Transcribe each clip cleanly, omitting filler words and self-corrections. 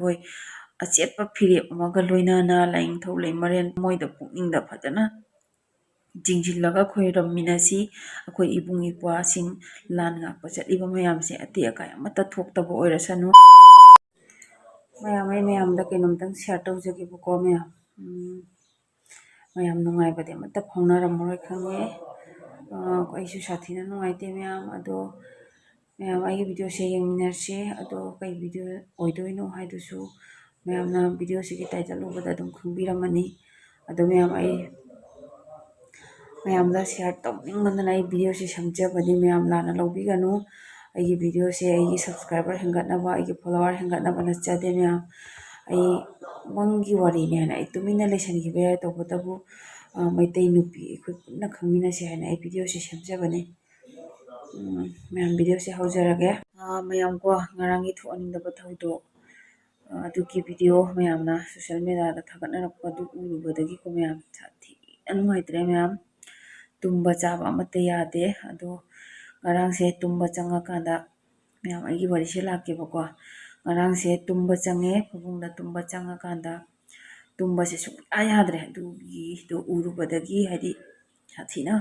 ꯍꯣꯏ ꯑꯆꯦꯠꯄ ꯐꯤꯔꯦꯞ ꯑꯃꯒ ꯂꯣꯏꯅꯅ ꯂꯥꯏꯅꯤꯡꯊꯧ ꯂꯩꯃꯔꯦꯟ ꯃꯣꯏꯗ ꯄꯨꯛꯅꯤꯡꯗ ꯐꯖꯅ ꯆꯤꯡꯁꯤꯜꯂꯒ ꯈꯣꯏꯔꯝꯃꯤꯟꯅꯁꯤ ꯑꯩꯈꯣꯏ ꯏꯕꯨꯡ ꯏꯄ꯭ꯋꯥꯁꯤꯡ ꯂꯥꯟ ꯉꯥꯛꯄ ꯆꯠꯂꯤꯕ ꯃꯌꯥꯝꯁꯦ ꯑꯇꯦꯛ ꯑꯀꯥꯏ ꯑꯃꯠꯇ ꯊꯣꯛꯇꯕ ꯑꯣꯏꯔꯁꯅꯨ ꯑꯩ ꯃꯌꯥꯝꯗ ꯀꯩꯅꯣꯝꯇꯪ ꯁꯤꯌꯔ ꯇꯧꯖꯒꯦꯕꯀꯣ ꯃꯌꯥꯝ ꯅꯨꯡꯉꯥꯏꯕꯗꯤ ꯑꯃꯠꯇ ꯐꯥꯎꯅꯔꯝꯃꯔꯣꯏ ꯈꯪꯉꯦ ꯑꯩꯁꯨ ꯁꯥꯊꯤꯅ ꯅꯨꯡꯉꯥꯏꯇꯦ ꯃꯌꯥꯝ ꯑꯗꯣ ꯃꯌꯥꯝ ꯑꯩꯒꯤ ꯚꯤꯗꯤꯑꯣꯁꯦ ꯌꯦꯡꯃꯤꯟꯅꯔꯁꯤ ꯑꯗꯣ ꯀꯩ ꯚꯤꯗꯤꯑꯣ ꯑꯣꯏꯗꯣꯏꯅꯣ ꯍꯥꯏꯗꯨꯁꯨ ꯃꯌꯥꯝꯅ ꯚꯤꯗꯤꯑꯣꯁꯤꯒꯤ ꯇꯥꯏꯇꯜ ꯎꯕꯗ ꯑꯗꯨꯝ ꯈꯪꯕꯤꯔꯝꯃꯅꯤ ꯑꯗꯣ ꯃꯌꯥꯝꯗ ꯁꯤꯌꯔ ꯇꯧꯅꯤꯡꯃꯟꯗꯅ ꯑꯩ ꯚꯤꯗꯤꯑꯣꯁꯦ ꯁꯦꯝꯖꯕꯅꯤ ꯃꯌꯥꯝ ꯂꯥꯟꯅ ꯂꯧꯕꯤꯒꯅꯨ ꯑꯩꯒꯤ ꯚꯤꯗꯤꯑꯣꯁꯦ ꯑꯩꯒꯤ ꯁꯕꯁꯀ꯭ꯔꯥꯏꯕꯔ ꯍꯦꯟꯒꯠꯅꯕ ꯑꯩꯒꯤ ꯐꯣꯂꯣꯋꯔ ꯍꯦꯟꯒꯠꯅꯕ ꯅꯠꯆꯗꯦ ꯃꯌꯥꯝ ꯑꯩ ꯃꯪꯒꯤ ꯋꯥꯔꯤꯅꯤ ꯍꯥꯏꯅ ꯑꯩ ꯇꯨꯃꯤꯟꯅ ꯂꯩꯁꯟꯈꯤꯕ ꯌꯥꯏ ꯇꯧꯕꯇꯕꯨ ꯃꯩꯇꯩ ꯅꯨꯄꯤ ꯑꯩꯈꯣꯏ ꯄꯨꯟꯅ ꯈꯪꯃꯤꯟꯅꯁꯤ ꯍꯥꯏꯅ ꯑꯩ ꯚꯤꯗꯤꯑꯣꯁꯦ ꯁꯦꯝꯖꯕꯅꯤ ꯃꯌꯥꯝ ꯚꯤꯗꯤꯑꯣꯁꯦ ꯍꯧꯖꯔꯒꯦ ꯃꯌꯥꯝꯀꯣ ꯉꯔꯥꯡꯒꯤ ꯊꯣꯛꯍꯟꯅꯤꯡꯗꯕ ꯊꯧꯗꯣꯛ ꯑꯗꯨꯒꯤ ꯚꯤꯗꯤꯑꯣ ꯃꯌꯥꯝꯅ ꯁꯣꯁꯤꯌꯦꯜ ꯃꯦꯗꯤꯌꯥꯗ ꯊꯥꯒꯠꯅꯔꯛꯄ ꯑꯗꯨ ꯎꯔꯨꯕꯗꯒꯤꯀꯣ ꯃꯌꯥꯝ ꯊꯤꯅ ꯅꯨꯡꯉꯥꯏꯇ꯭ꯔꯦ ꯃꯌꯥꯝ ꯇꯨꯝꯕ ꯆꯥꯕ ꯑꯃꯠꯇ ꯌꯥꯗꯦ ꯑꯗꯣ ꯉꯔꯥꯡꯁꯦ ꯇꯨꯝꯕ ꯆꯪꯉꯀꯥꯟꯗ ꯃꯌꯥꯝ ꯑꯩꯒꯤ ꯋꯥꯔꯤꯁꯦ ꯂꯥꯛꯀꯦꯕꯀꯣ ꯉꯔꯥꯡꯁꯦ ꯇꯨꯝꯕ ꯆꯪꯉꯦ ꯐꯃꯨꯡꯗ ꯇꯨꯝꯕ ꯆꯪꯉꯀꯥꯟꯗ ꯇꯨꯝꯕꯁꯦ ꯁꯨꯡꯌꯥ ꯌꯥꯗ꯭ꯔꯦ ꯑꯗꯨꯒꯤꯗꯣ ꯎꯔꯨꯕꯗꯒꯤ ꯍꯥꯏꯗꯤ ꯁꯥꯊꯤꯅ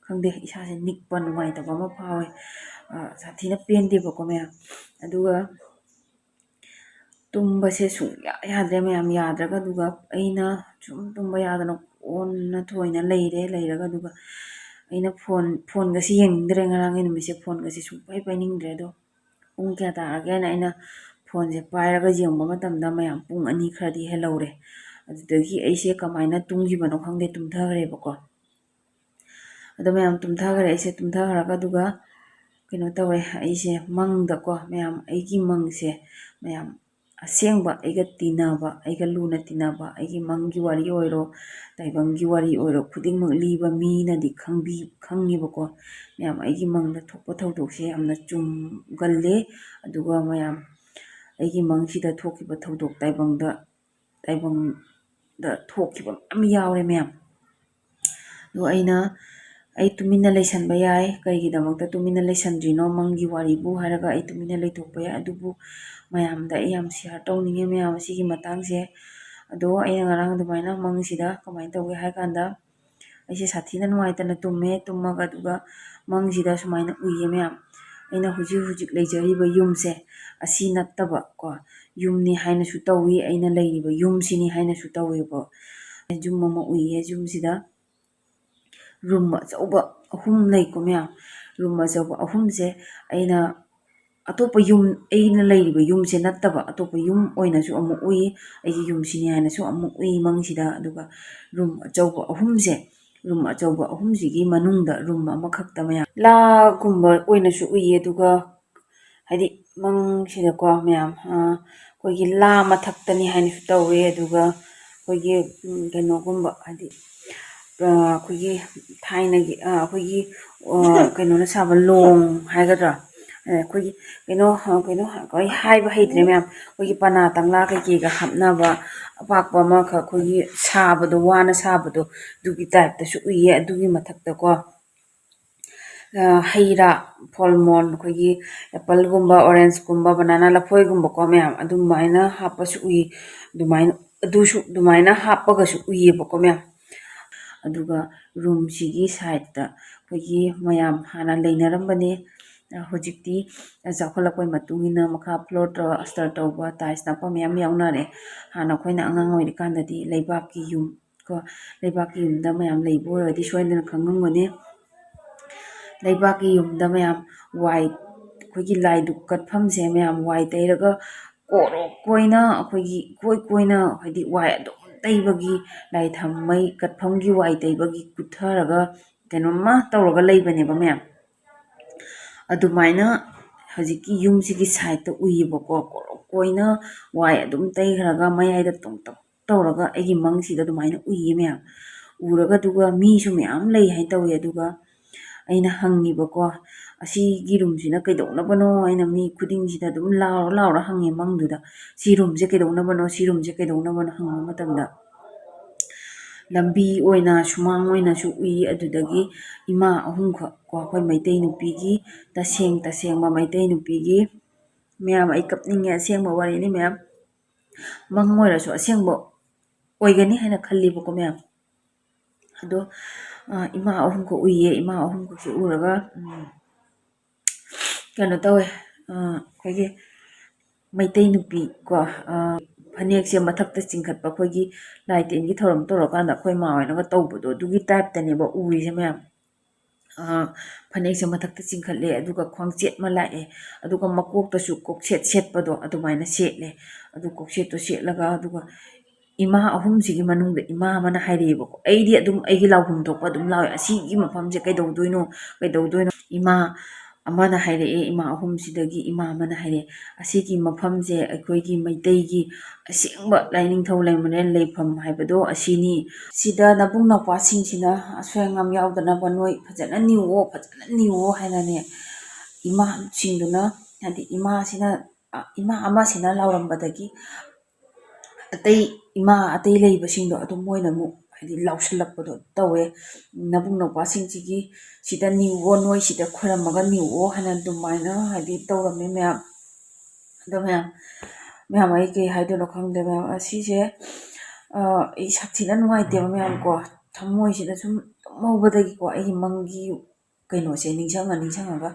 ꯈꯪꯗꯦ ꯏꯁꯥꯁꯦ ꯅꯤꯛꯄ ꯅꯨꯡꯉꯥꯏꯇꯕ ꯑꯃ ꯐꯥꯎꯋꯦ ꯁꯥꯊꯤꯅ ꯄꯦꯟꯗꯦꯕꯀꯣ ꯃꯌꯥꯝ ꯑꯗꯨꯒ ꯇꯨꯝꯕꯁꯦ ꯁꯨꯡꯌꯥ ꯌꯥꯗ꯭ꯔꯦ ꯃꯌꯥꯝ ꯌꯥꯗ꯭ꯔꯒ ꯑꯗꯨꯒ ꯑꯩꯅ ꯁꯨꯝ ꯇꯨꯝꯕ ꯌꯥꯗꯅ ꯑꯣꯟꯅ ꯊꯣꯏꯅ ꯂꯩꯔꯒ ꯑꯗꯨꯒ ꯑꯩꯅ ꯐꯣꯟꯒꯁꯤ ꯌꯦꯡꯅꯤꯡꯗ꯭ꯔꯦ ꯉꯔꯥꯡꯒꯤ ꯅꯨꯃꯤꯠꯁꯦ ꯐꯣꯟꯒꯁꯤ ꯄꯥꯏꯅꯤꯡꯗ꯭ꯔꯦ ꯑꯗꯣ ꯄꯨꯡ ꯀꯌꯥ ꯇꯥꯔꯒꯦꯅ ꯑꯩꯅ ꯐꯣꯟꯁꯦ ꯄꯥꯏꯔꯒ ꯌꯦꯡꯕ ꯃꯇꯝꯗ ꯃꯌꯥꯝ ꯄꯨꯡ 2 ꯈꯔꯗꯤ ꯍꯦꯜꯍꯧꯔꯦ ꯑꯗꯨꯗꯒꯤ ꯑꯩꯁꯦ ꯀꯃꯥꯏꯅ ꯇꯨꯝꯈꯤꯕꯅꯣ ꯈꯪꯗꯦ ꯇꯨꯝꯊꯈ꯭ꯔꯦꯕꯀꯣ ꯑꯗꯣ ꯃꯌꯥꯝ ꯇꯨꯝꯊꯈ꯭ꯔꯦ ꯑꯩꯁꯦ ꯇꯨꯝꯊꯈ꯭ꯔꯒ ꯑꯗꯨꯒ ꯀꯩꯅꯣ ꯇꯧꯋꯦ ꯑꯩꯁꯦ ꯃꯪꯗꯀꯣ ꯃꯌꯥꯝ ꯑꯩꯒꯤ ꯃꯪꯁꯦ ꯃꯌꯥꯝ ꯑꯁꯦꯡꯕ ꯑꯩꯒ ꯇꯤꯟꯅꯕ ꯑꯩꯒ ꯂꯨꯅ ꯇꯤꯟꯅꯕ ꯑꯩꯒꯤ ꯃꯪꯒꯤ ꯋꯥꯔꯤ ꯑꯣꯏꯔꯣ ꯇꯥꯏꯕꯪꯒꯤ ꯋꯥꯔꯤ ꯑꯣꯏꯔꯣ ꯈꯨꯗꯤꯡꯃꯛ ꯂꯤꯕ ꯃꯤꯅꯗꯤ ꯈꯪꯉꯤꯕꯀꯣ ꯃꯌꯥꯝ ꯑꯩꯒꯤ ꯃꯪꯗ ꯊꯣꯛꯄ ꯊꯧꯗꯣꯛꯁꯦ ꯌꯥꯝꯅ ꯆꯨꯝꯒꯜꯂꯦ ꯑꯗꯨꯒ ꯃꯌꯥꯝ ꯑꯩꯒꯤ ꯃꯪꯁꯤꯗ ꯊꯣꯛꯈꯤꯕ ꯊꯧꯗꯣꯛ ꯇꯥꯏꯕꯪꯗ ꯊꯣꯛꯈꯤꯕ ꯃꯌꯥꯝ ꯌꯥꯎꯔꯦ ꯃꯌꯥꯝ ꯑꯗꯣ ꯑꯩ ꯇꯨꯃꯤꯟꯅ ꯂꯩꯁꯟꯕ ꯌꯥꯏ ꯀꯔꯤꯒꯤꯗꯃꯛꯇ ꯇꯨꯃꯤꯟꯅ ꯂꯩꯁꯟꯗ꯭ꯔꯤꯅꯣ ꯃꯪꯒꯤ ꯋꯥꯔꯤꯕꯨ ꯍꯥꯏꯔꯒ ꯑꯩ ꯇꯨꯃꯤꯟꯅ ꯂꯩꯊꯣꯛꯄ ꯌꯥꯏ ꯑꯗꯨꯕꯨ ꯃꯌꯥꯝꯗ ꯑꯩ ꯌꯥꯝ ꯁꯤꯌꯔ ꯇꯧꯅꯤꯡꯉꯦ ꯃꯌꯥꯝ ꯑꯁꯤꯒꯤ ꯃꯇꯥꯡꯁꯦ ꯑꯗꯣ ꯑꯩꯅ ꯉꯔꯥꯡ ꯑꯗꯨꯃꯥꯏꯅ ꯃꯪꯁꯤꯗ ꯀꯃꯥꯏꯅ ꯇꯧꯒꯦ ꯍꯥꯏ ꯀꯥꯟꯗ ꯑꯩꯁꯦ ꯁꯥꯊꯤꯅ ꯅꯨꯡꯉꯥꯏꯇꯅ ꯇꯨꯝꯃꯒ ꯑꯗꯨꯒ ꯃꯪꯁꯤꯗ ꯁꯨꯃꯥꯏꯅ ꯎꯏꯌꯦ ꯃꯌꯥꯝ ꯑꯩꯅ ꯍꯧꯖꯤꯛ ꯂꯩꯖꯔꯤꯕ ꯌꯨꯝꯁꯦ ꯑꯁꯤ ꯅꯠꯇꯕ ꯀꯣ ꯌꯨꯝꯅꯤ ꯍꯥꯏꯅꯁꯨ ꯇꯧꯏ ꯑꯩꯅ ꯂꯩꯔꯤꯕ ꯌꯨꯝꯁꯤꯅꯤ ꯍꯥꯏꯅꯁꯨ ꯇꯧꯋꯦꯕ ꯌꯨꯝ ꯑꯃ ꯎꯏꯌꯦ ꯌꯨꯝꯁꯤꯗ ꯔꯨꯝ ꯑꯆꯧꯕ 3 ꯂꯩꯀꯣ ꯃꯌꯥꯝ ꯔꯨꯝ ꯑꯆꯧꯕ 3ꯁꯦ ꯑꯩꯅ ꯑꯇꯣꯞꯄ ꯌꯨꯝ ꯑꯩꯅ ꯂꯩꯔꯤꯕ ꯌꯨꯝꯁꯦ ꯅꯠꯇꯕ ꯑꯇꯣꯞꯄ ꯌꯨꯝ ꯑꯣꯏꯅꯁꯨ ꯑꯃꯨꯛ ꯎꯏ ꯑꯩꯒꯤ ꯌꯨꯝꯁꯤꯅꯤ ꯍꯥꯏꯅꯁꯨ ꯑꯃꯨꯛ ꯎꯏ ꯃꯪꯁꯤꯗ ꯑꯗꯨꯒ ꯔꯨꯝ ꯑꯆꯧꯕ 3ꯁꯤꯒꯤ ꯃꯅꯨꯡꯗ ꯔꯨꯝ ꯑꯃꯈꯛꯇ ꯃꯌꯥꯝ ꯂꯥꯒꯨꯝꯕ ꯑꯣꯏꯅꯁꯨ ꯎꯏ ꯑꯗꯨꯒ ꯍꯥꯏꯗꯤ ꯃꯪꯁꯤꯗꯀꯣ ꯃꯌꯥꯝ ꯑꯩꯈꯣꯏꯒꯤ ꯂꯥ ꯃꯊꯛꯇꯅꯤ ꯍꯥꯏꯅꯁꯨ ꯇꯧꯋꯦ ꯑꯗꯨꯒ ꯑꯩꯈꯣꯏꯒꯤ ꯀꯩꯅꯣꯒꯨꯝꯕ ꯍꯥꯏꯗꯤ ꯑꯩꯈꯣꯏꯒꯤ ꯊꯥꯏꯅꯒꯤ ꯑꯩꯈꯣꯏꯒꯤ ꯀꯩꯅꯣꯅ ꯁꯥꯕ ꯂꯣꯡ ꯍꯥꯏꯒꯗ꯭ꯔꯥ ꯑꯩꯈꯣꯏꯒꯤ ꯀꯩꯅꯣ ꯑꯩ ꯍꯥꯏꯕ ꯍꯩꯇ꯭ꯔꯦ ꯃꯌꯥꯝ ꯑꯩꯈꯣꯏꯒꯤ ꯄꯅꯥ ꯇꯪꯂꯥ ꯀꯩꯀꯩꯒ ꯍꯥꯞꯅꯕ ꯑꯄꯥꯛꯄ ꯑꯃꯈꯛ ꯑꯩꯈꯣꯏꯒꯤ ꯁꯥꯕꯗꯣ ꯋꯥꯅ ꯁꯥꯕꯗꯣ ꯑꯗꯨꯒꯤ ꯇꯥꯏꯞꯇꯁꯨ ꯎꯏꯌꯦ ꯑꯗꯨꯒꯤ ꯃꯊꯛꯇꯀꯣ ꯍꯩ ꯔꯥ ꯐꯣꯜꯃꯣꯟ ꯑꯩꯈꯣꯏꯒꯤ ꯑꯦꯄꯜꯒꯨꯝꯕ ꯑꯣꯔꯦꯟꯖꯀꯨꯝꯕ ꯕꯅꯥꯅꯥ ꯂꯐꯣꯏꯒꯨꯝꯕꯀꯣ ꯃꯌꯥꯝ ꯑꯗꯨꯃꯥꯏꯅ ꯍꯥꯞꯄꯁꯨ ꯎꯏ ꯑꯗꯨꯃꯥꯏꯅ ꯍꯥꯞꯄꯒꯁꯨ ꯎꯏꯌꯦꯕꯀꯣ ꯃꯌꯥꯝ ꯑꯗꯨꯒ ꯔꯨꯝꯁꯤꯒꯤ ꯁꯥꯏꯠꯇ ꯑꯩꯈꯣꯏꯒꯤ ꯃꯌꯥꯝ ꯍꯥꯟꯅ ꯂꯩꯅꯔꯝꯕꯅꯦ ꯍꯧꯖꯤꯛꯇꯤ ꯆꯥꯎꯈꯠꯂꯛꯄꯩ ꯃꯇꯨꯡ ꯏꯟꯅ ꯃꯈꯥ ꯐ꯭ꯂꯣꯔ ꯑꯁꯇꯔ ꯇꯧꯕ ꯇꯥꯏꯜꯁ ꯅꯞꯄ ꯃꯌꯥꯝ ꯌꯥꯎꯅꯔꯦ ꯍꯥꯟꯅ ꯑꯩꯈꯣꯏꯅ ꯑꯉꯥꯡ ꯑꯣꯏꯔꯤꯀꯥꯟꯗꯗꯤ ꯂꯩꯕꯥꯛꯀꯤ ꯌꯨꯝ ꯀꯣ ꯂꯩꯕꯥꯛꯀꯤ ꯌꯨꯝꯗ ꯃꯌꯥꯝ ꯂꯩꯕ ꯑꯣꯏꯔꯗꯤ ꯁꯣꯏꯗꯅ ꯈꯪꯉꯝꯒꯅꯤ ꯂꯩꯕꯥꯛꯀꯤ ꯌꯨꯝꯗ ꯃꯌꯥꯝ ꯋꯥꯏ ꯑꯩꯈꯣꯏꯒꯤ ꯂꯥꯏ ꯙꯨꯛ ꯀꯠꯐꯝꯁꯦ ꯃꯌꯥꯝ ꯋꯥꯏ ꯇꯩꯔꯒ ꯀꯣꯏꯅ ꯑꯩꯈꯣꯏꯒꯤ ꯀꯣꯏꯅ ꯍꯥꯏꯗꯤ ꯋꯥꯏ ꯑꯗꯨꯝ ꯇꯩꯕꯒꯤ ꯂꯥꯏ ꯊꯝꯃꯩ ꯀꯠꯐꯝꯒꯤ ꯋꯥꯏ ꯇꯩꯕꯒꯤ ꯀꯨꯠꯊꯔꯒ ꯀꯩꯅꯣꯝꯃ ꯇꯧꯔꯒ ꯂꯩꯕꯅꯦꯕ ꯃꯌꯥꯝ ꯑꯗꯨꯃꯥꯏꯅ ꯍꯧꯖꯤꯛꯀꯤ ꯌꯨꯝꯁꯤꯒꯤ ꯁꯥꯏꯠꯇ ꯎꯏꯌꯦꯕꯀꯣ ꯀꯣꯏꯅ ꯋꯥꯏ ꯑꯗꯨꯝ ꯇꯩꯈ꯭ꯔꯒ ꯃꯌꯥꯏꯗ ꯇꯣꯡꯇꯛ ꯇꯧꯔꯒ ꯑꯩꯒꯤ ꯃꯪꯁꯤꯗ ꯑꯗꯨꯃꯥꯏꯅ ꯎꯏꯌꯦ ꯃꯌꯥꯝ ꯎꯔꯒ ꯑꯗꯨꯒ ꯃꯤꯁꯨ ꯃꯌꯥꯝ ꯂꯩ ꯍꯥꯏꯅ ꯇꯧꯋꯦ ꯑꯗꯨꯒ ꯑꯩꯅ ꯍꯪꯉꯤꯕꯀꯣ ꯑꯁꯤꯒꯤ ꯔꯨꯝꯁꯤꯅ ꯀꯩꯗꯧꯅꯕꯅꯣ ꯑꯩꯅ ꯃꯤ ꯈꯨꯗꯤꯡꯁꯤꯗ ꯑꯗꯨꯝ लाउरा हंगे मंगदुदा सी रूमसे कैदौनबनो सी रूमसे कैदौनबनो हंगो मतमदा लंबी ओइना सुमांग ओइनासु उइ अदुदगी इमा अहुमख को अखोय मैतै नुपीगी तसेंग तसेंग मा मैतै नुपीगी मैम आई कपनिंगे असेंग वारीनि मैम ꯃꯪ ꯑꯣꯏꯔꯁꯨ ꯑꯁꯦꯡꯕ ꯑꯣꯏꯒꯅꯤ ꯍꯥꯏꯅ ꯈꯜꯂꯤꯕꯀꯣ ꯃꯌꯥꯝ ꯑꯗꯣ ꯏꯃꯥ ꯑꯍꯨꯝꯈꯛ ꯎꯏꯌꯦ ꯏꯃꯥ ꯑꯍꯨꯝꯈꯛꯁꯦ ꯎꯔꯒ ꯀꯩꯅꯣ ꯇꯧꯋꯦ ꯑꯩꯈꯣꯏꯒꯤ ꯃꯩꯇꯩ ꯅꯨꯄꯤ ꯀꯣ ꯐꯅꯦꯛꯁꯦ ꯃꯊꯛꯇ ꯆꯤꯡꯈꯠꯄ ꯑꯩꯈꯣꯏꯒꯤ ꯂꯥꯏ ꯇꯤꯟꯒꯤ ꯊꯧꯔꯝ ꯇꯧꯔꯀꯥꯟꯗ ꯑꯩꯈꯣꯏ ꯃꯥ ꯍꯣꯏꯅꯒ ꯇꯧꯕꯗꯣ ꯑꯗꯨꯒꯤ ꯇꯥꯏꯞꯇꯅꯦꯕ ꯎꯔꯤꯁꯦ ꯃꯌꯥꯝ ꯐꯅꯦꯛꯁꯦ ꯃꯊꯛꯇ ꯆꯤꯡꯈꯠꯂꯦ ꯑꯗꯨꯒ ꯈ꯭ꯋꯥꯡꯆꯦꯠ ꯑꯃ ꯂꯥꯛꯑꯦ ꯑꯗꯨꯒ ꯃꯀꯣꯛꯇꯁꯨ ꯀꯣꯛꯁꯦꯠ ꯁꯦꯠꯄꯗꯣ ꯑꯗꯨꯃꯥꯏꯅ ꯁꯦꯠꯂꯦ ꯑꯗꯨ ꯀꯣꯛꯁꯦꯠꯇꯣ ꯁꯦꯠꯂꯒ ꯑꯗꯨꯒ ꯏꯃꯥ ꯑꯍꯨꯝꯁꯤꯒꯤ ꯃꯅꯨꯡꯗ ꯏꯃꯥ ꯑꯃꯅ ꯍꯥꯏꯔꯛꯑꯦꯕꯀꯣ ꯑꯩꯗꯤ ꯑꯗꯨꯝ ꯑꯩꯒꯤ ꯂꯥꯎꯐꯝ ꯊꯣꯛꯄ ꯑꯗꯨꯝ ꯂꯥꯎꯋꯦ ꯑꯁꯤꯒꯤ ꯃꯐꯝꯁꯦ ꯀꯩꯗꯧꯗꯣꯏꯅꯣ ꯏꯃꯥ ꯑꯃꯅ ꯍꯥꯏꯔꯛꯑꯦ ꯏꯃꯥ ꯑꯍꯨꯝꯁꯤꯗꯒꯤ ꯏꯃꯥ ꯑꯃꯅ ꯍꯥꯏꯔꯛꯑꯦ ꯑꯁꯤꯒꯤ ꯃꯐꯝꯁꯦ ꯑꯩꯈꯣꯏꯒꯤ ꯃꯩꯇꯩꯒꯤ ꯑꯁꯦꯡꯕ ꯂꯥꯏꯅꯤꯡꯊꯧ ꯂꯩꯃꯔꯦꯜ ꯂꯩꯐꯝ ꯍꯥꯏꯕꯗꯣ ꯑꯁꯤꯅꯤ ꯁꯤꯗ ꯅꯕꯨꯡ ꯅꯧꯄ꯭ꯋꯥꯁꯤꯡꯁꯤꯅ ꯑꯁꯣꯏ ꯑꯉꯥꯝ ꯌꯥꯎꯗꯅꯕ ꯅꯣꯏ ꯐꯖꯅ ꯅꯤꯌꯨꯑꯣ ꯍꯥꯏꯅꯅꯦ ꯏꯃꯥꯁꯤꯡꯗꯨꯅ ꯍꯥꯏꯗꯤ ꯏꯃꯥ ꯑꯃꯁꯤꯅ ꯂꯥꯎꯔꯝꯕꯗꯒꯤ ꯏꯃꯥ ꯑꯇꯩ ꯂꯩꯕꯁꯤꯡꯗꯣ ꯑꯗꯨꯝ ꯃꯣꯏꯅ ꯑꯃꯨꯛ ꯍꯥꯏꯗꯤ ꯂꯥꯎꯁꯜꯂꯛꯄꯗꯣ ꯇꯧꯋꯦ ꯅꯕꯨꯡ ꯅꯧꯄ꯭ꯋꯥꯁꯤꯡꯁꯤꯒꯤ ꯁꯤꯗ ꯅꯤꯌꯨꯑꯣ ꯅꯣꯏ ꯁꯤꯗ ꯈꯣꯏꯔꯝꯃꯒ ꯅꯤꯌꯨꯑꯣ ꯍꯥꯏꯅ ꯑꯗꯨꯃꯥꯏꯅ ꯍꯥꯏꯗꯤ ꯇꯧꯔꯝꯃꯦ ꯃꯌꯥꯝ ꯑꯗꯣ ꯃꯌꯥꯝ ꯑꯩ ꯀꯩ ꯍꯥꯏꯗꯣꯏꯅꯣ ꯈꯪꯗꯦ ꯃꯌꯥꯝ ꯑꯁꯤꯁꯦ ꯑꯩ ꯁꯥꯊꯤꯅ ꯅꯨꯡꯉꯥꯏꯇꯦꯕ ꯃꯌꯥꯝ ꯀꯣ ꯊꯃꯣꯏꯁꯤꯗ ꯁꯨꯝ ꯇꯨꯝꯍꯧꯕꯗꯒꯤꯀꯣ ꯑꯩꯒꯤ ꯃꯪꯒꯤ ꯀꯩꯅꯣꯁꯦ ꯅꯤꯡꯁꯤꯡꯉꯒ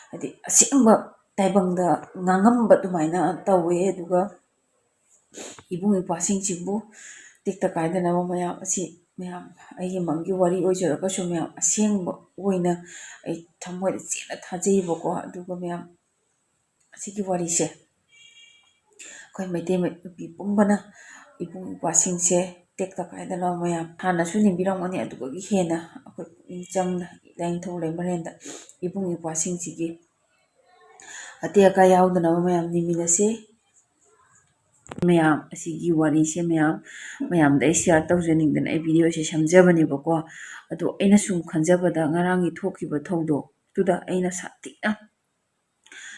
ꯍꯥꯏꯗꯤ ꯑꯁꯦꯡꯕ ꯇꯥꯏꯕꯪꯗ ꯉꯥꯡꯉꯝꯕ ꯑꯗꯨꯃꯥꯏꯅ ꯇꯧꯋꯦ ꯑꯗꯨꯒ ꯏꯕꯨꯡ ꯏꯄ꯭ꯋꯥꯁꯤꯡꯁꯤꯕꯨ ꯇꯦꯛꯇ ꯀꯥꯏꯗꯅꯕ ꯃꯌꯥꯝ ꯑꯩꯒꯤ ꯃꯪꯒꯤ ꯋꯥꯔꯤ ꯑꯣꯏꯖꯔꯒꯁꯨ ꯃꯌꯥꯝ ꯑꯁꯦꯡꯕ ꯑꯣꯏꯅ ꯑꯩ ꯊꯃꯣꯏꯗ ꯆꯦꯠꯅ ꯊꯥꯖꯩꯌꯦꯕꯀꯣ ꯑꯗꯨꯒ ꯃꯌꯥꯝ ꯑꯁꯤꯒꯤ ꯋꯥꯔꯤꯁꯦ ꯑꯩꯈꯣই ꯃꯩꯇꯩ ꯅꯨꯄꯤ ꯄꯨꯝꯕꯅ ꯏꯕꯨꯡ ꯏꯄ꯭ꯋꯥꯁꯤꯡꯁꯦ ꯇꯦꯛꯇ ꯀꯥꯏꯗꯅꯕ ꯃꯌꯥꯝ ꯍꯥꯟꯅꯁꯨ ꯅꯤꯡꯕꯤꯔꯝꯒꯅꯤ ꯑꯗꯨꯒꯤ ꯍꯦꯟꯅ ꯑꯩꯈꯣꯏ ꯄꯨꯛꯅꯤꯡ ꯆꯪꯅ ꯂꯥꯏꯅꯤꯡꯊꯧ ꯂꯩꯃꯔꯦꯜꯗ ꯏꯕꯨꯡ ꯏꯄ꯭ꯋꯥꯁꯤꯡꯁꯤꯒꯤ ꯑꯇꯦꯛ ꯑꯀꯥꯏ ꯌꯥꯎꯗꯅꯕ ꯃꯌꯥꯝ ꯅꯤꯃꯤꯟꯅꯁꯤ ꯃꯌꯥꯝ ꯑꯁꯤꯒꯤ ꯋꯥꯔꯤꯁꯦ ꯃꯌꯥꯝꯗ ꯑꯩ ꯁꯤꯌꯥꯔ ꯇꯧꯖꯅꯤꯡꯗꯅ ꯑꯩ ꯚꯤꯗꯤꯑꯣꯁꯦ ꯁꯦꯝꯖꯕꯅꯦꯕꯀꯣ ꯑꯗꯣ ꯑꯩꯅ ꯁꯨꯝ ꯈꯟꯖꯕꯗ ꯉꯔꯥꯡꯒꯤ ꯊꯣꯛꯈꯤꯕ ꯊꯧꯗꯣꯛꯇꯨꯗ ꯑꯩꯅ ꯁꯥꯊꯤꯅ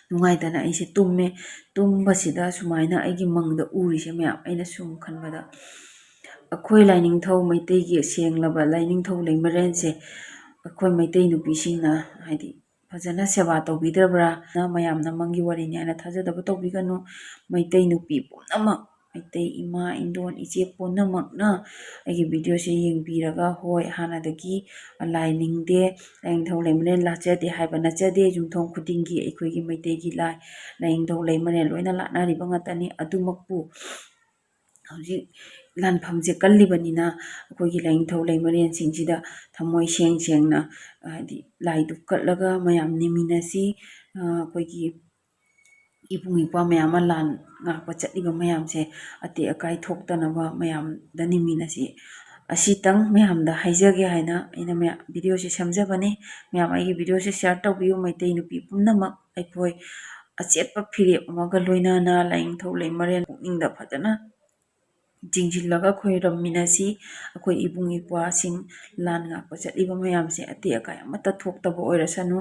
ꯅꯨꯡꯉꯥꯏꯇꯅ ꯑꯩꯁꯦ ꯇꯨꯝꯕꯁꯤꯗ ꯁꯨꯃꯥꯏꯅ ꯑꯩꯒꯤ ꯃꯪꯗ ꯎꯔꯤꯁꯦ ꯃꯌꯥꯝ ꯑꯩꯅ ꯁꯨꯝ ꯈꯟꯕꯗ ꯑꯩꯈꯣꯏ ꯂꯥꯏꯅꯤꯡꯊꯧ ꯃꯩꯇꯩꯒꯤ ꯁꯦꯡꯂꯕ ꯂꯥꯏꯅꯤꯡꯊꯧ ꯂꯩꯃꯔꯦꯟꯁꯦ ꯑꯩꯈꯣꯏ ꯃꯩꯇꯩ ꯅꯨꯄꯤꯁꯤꯡꯅ ꯍꯥꯏꯗꯤ ꯐꯖꯅ ꯁꯦꯕꯥ ꯇꯧꯕꯤꯗꯕ꯭ꯔꯥ ꯃꯌꯥꯝꯅ ꯃꯪꯒꯤ ꯋꯥꯔꯤꯅꯤ ꯍꯥꯏꯅ ꯊꯥꯖꯗꯕ ꯇꯧꯕꯤꯒꯅꯨ ꯃꯩꯇꯩ ꯅꯨꯄꯤ ꯄꯨꯝꯅꯃꯛ ꯃꯩꯇꯩ ꯏꯃꯥ ꯏꯟꯗꯣꯟ ꯏꯆꯦ ꯄꯨꯝꯅꯃꯛꯅ ꯑꯩꯒꯤ ꯚꯤꯗꯤꯑꯣꯁꯦ ꯌꯦꯡꯕꯤꯔꯒ ꯍꯣꯏ ꯍꯥꯟꯅꯗꯒꯤ ꯂꯥꯏ ꯅꯤꯡꯗꯦ ꯂꯥꯏꯅꯤꯡꯊꯧ ꯂꯩꯃꯔꯦꯜ ꯂꯥꯠꯆꯗꯦ ꯍꯥꯏꯕ ꯅꯠꯆꯗꯦ ꯌꯨꯝꯊꯣꯡ ꯈꯨꯗꯤꯡꯒꯤ ꯑꯩꯈꯣꯏꯒꯤ ꯃꯩꯇꯩꯒꯤ ꯂꯥꯏꯅꯤꯡꯊꯧ ꯂꯩꯃꯔꯦꯜ ꯂꯣꯏꯅ ꯂꯥꯠꯅꯔꯤꯕ ꯉꯥꯛꯇꯅꯤ ꯑꯗꯨꯃꯛꯄꯨ ꯍꯧꯖꯤꯛ ꯂꯥꯟꯐꯝꯁꯦ ꯀꯜꯂꯤꯕꯅꯤꯅ ꯑꯩꯈꯣꯏꯒꯤ ꯂꯥꯏꯅꯤꯡꯊꯧ ꯂꯩꯃꯔꯦꯜꯁꯤꯡꯁꯤꯗ ꯊꯃꯣꯏ ꯁꯦꯡꯅ ꯍꯥꯏꯗꯤ ꯂꯥꯏꯗꯨ ꯀꯠꯂꯒ ꯃꯌꯥꯝ ꯅꯤꯃꯤꯟꯅꯁꯤ ꯑꯩꯈꯣꯏꯒꯤ ꯏꯕꯨꯡ ꯏꯄ꯭ꯋꯥ ꯃꯌꯥꯝ ꯑꯃ ꯂꯥꯟ ꯉꯥꯛꯄ ꯆꯠꯂꯤꯕ ꯃꯌꯥꯝꯁꯦ ꯑꯇꯦꯛ ꯑꯀꯥꯏ ꯊꯣꯛꯇꯅꯕ ꯃꯌꯥꯝꯗ ꯅꯤꯃꯤꯟꯅꯁꯤ ꯑꯁꯤꯇꯪ ꯃꯌꯥꯝꯗ ꯍꯥꯏꯖꯒꯦ ꯍꯥꯏꯅ ꯑꯩꯅ ꯚꯤꯗꯤꯑꯣꯁꯦ ꯁꯦꯝꯖꯕꯅꯤ ꯃꯌꯥꯝ ꯑꯩꯒꯤ ꯚꯤꯗꯤꯑꯣꯁꯦ ꯁꯤꯌꯥꯔ ꯇꯧꯕꯤꯌꯨ ꯃꯩꯇꯩ ꯅꯨꯄꯤ ꯄꯨꯝꯅꯃꯛ ꯑꯩꯈꯣꯏ ꯑꯆꯦꯠꯄ ꯐꯤꯔꯦꯞ ꯑꯃꯒ ꯂꯣꯏꯅꯅ ꯂꯥꯏꯅꯤꯡꯊꯧ ꯂꯩꯃꯔꯦꯜ ꯄꯨꯛꯅꯤꯡꯗ ꯐꯖꯅ ꯆꯤꯡꯁꯤꯜꯂꯒ ꯈꯣꯏꯔꯝꯃꯤꯟꯅꯁꯤ ꯑꯩꯈꯣꯏ ꯏꯕꯨꯡ ꯏꯄ꯭ꯋꯥꯁꯤꯡ ꯂꯥꯟ ꯉꯥꯛꯄ ꯆꯠꯂꯤꯕ ꯃꯌꯥꯝꯁꯦ ꯑꯇꯦꯛ ꯑꯀꯥꯏ ꯑꯃꯠꯇ ꯊꯣꯛꯇꯕ ꯑꯣꯏꯔꯁꯅꯨ